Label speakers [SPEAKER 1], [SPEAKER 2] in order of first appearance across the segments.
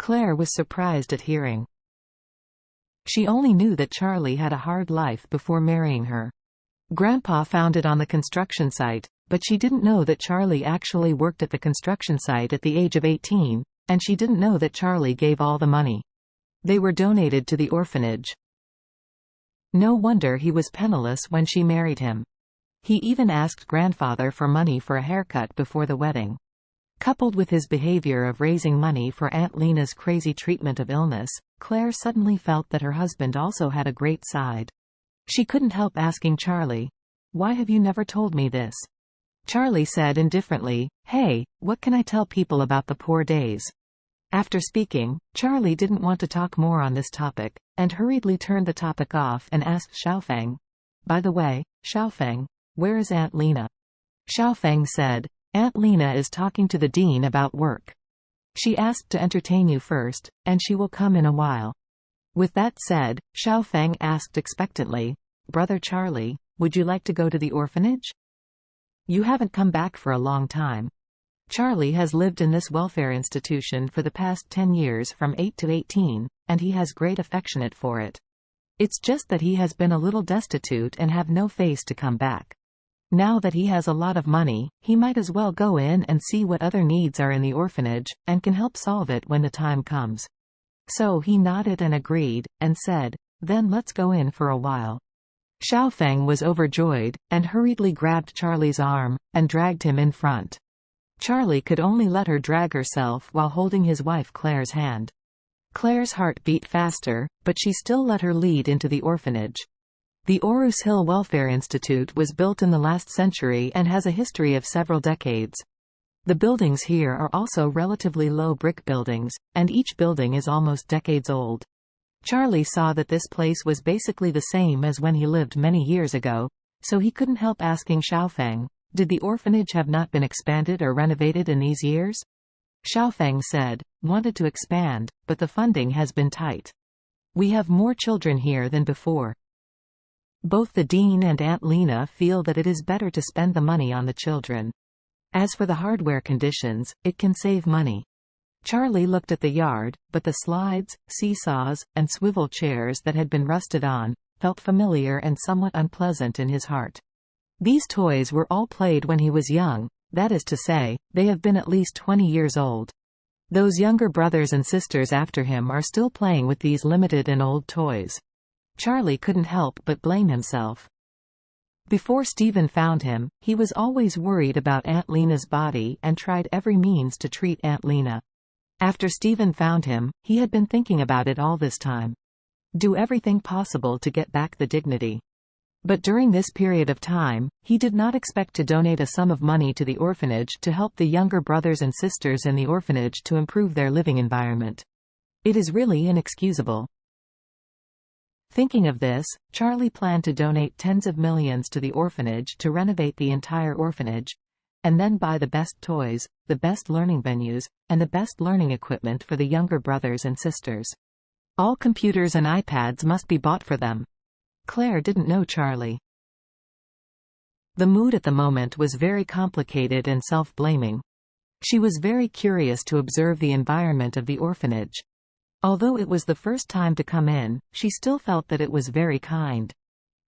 [SPEAKER 1] Claire was surprised at hearing. She only knew that Charlie had a hard life before marrying her. Grandpa found it on the construction site, but she didn't know that Charlie actually worked at the construction site at the age of 18, and she didn't know that Charlie gave all the money. They were donated to the orphanage. No wonder he was penniless when she married him. He even asked grandfather for money for a haircut before the wedding. Coupled with his behavior of raising money for Aunt Lena's crazy treatment of illness, Claire suddenly felt that her husband also had a great side. She couldn't help asking Charlie, "Why have you never told me this?" Charlie said indifferently, "Hey, what can I tell people about the poor days?" After speaking, Charlie didn't want to talk more on this topic, and hurriedly turned the topic off and asked Xiaofeng, "By the way, Xiaofeng, where is Aunt Lena?" Xiaofeng said, "Aunt Lena is talking to the dean about work. She asked to entertain you first, and she will come in a while." With that said, Xiaofeng asked expectantly, "Brother Charlie, would you like to go to the orphanage? You haven't come back for a long time. Charlie has lived in this welfare institution for the past 10 years from 8 to 18, and he has great affectionate for it. It's just that he has been a little destitute and have no face to come back. Now that he has a lot of money, he might as well go in and see what other needs are in the orphanage, and can help solve it when the time comes." So he nodded and agreed, and said, "Then let's go in for a while." Xiaofeng was overjoyed, and hurriedly grabbed Charlie's arm, and dragged him in front. Charlie could only let her drag herself while holding his wife Claire's hand. Claire's heart beat faster, but she still let her lead into the orphanage. The Orus Hill Welfare Institute was built in the last century and has a history of several decades. The buildings here are also relatively low brick buildings, and each building is almost decades old. Charlie saw that this place was basically the same as when he lived many years ago, so he couldn't help asking Xiaofeng, "Did the orphanage have not been expanded or renovated in these years?" Xiaofeng said, "Wanted to expand, but the funding has been tight. We have more children here than before. Both the dean and Aunt Lena feel that it is better to spend the money on the children. As for the hardware conditions, it can save money." Charlie looked at the yard, but the slides, seesaws, and swivel chairs that had been rusted on, felt familiar and somewhat unpleasant in his heart. These toys were all played when he was young, that is to say, they have been at least 20 years old. Those younger brothers and sisters after him are still playing with these limited and old toys. Charlie couldn't help but blame himself. Before Stephen found him, he was always worried about Aunt Lena's body and tried every means to treat Aunt Lena. After Stephen found him, he had been thinking about it all this time. Do everything possible to get back the dignity. But during this period of time, he did not expect to donate a sum of money to the orphanage to help the younger brothers and sisters in the orphanage to improve their living environment. It is really inexcusable. Thinking of this, Charlie planned to donate tens of millions to the orphanage to renovate the entire orphanage, and then buy the best toys, the best learning venues, and the best learning equipment for the younger brothers and sisters. All computers and iPads must be bought for them. Claire didn't know Charlie. The mood at the moment was very complicated and self-blaming. She was very curious to observe the environment of the orphanage. Although it was the first time to come in, she still felt that it was very kind.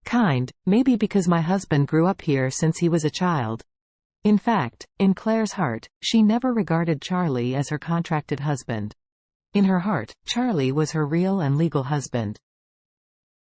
[SPEAKER 1] Kind, maybe because my husband grew up here since he was a child. In fact, in Claire's heart, she never regarded Charlie as her contracted husband. In her heart, Charlie was her real and legal husband.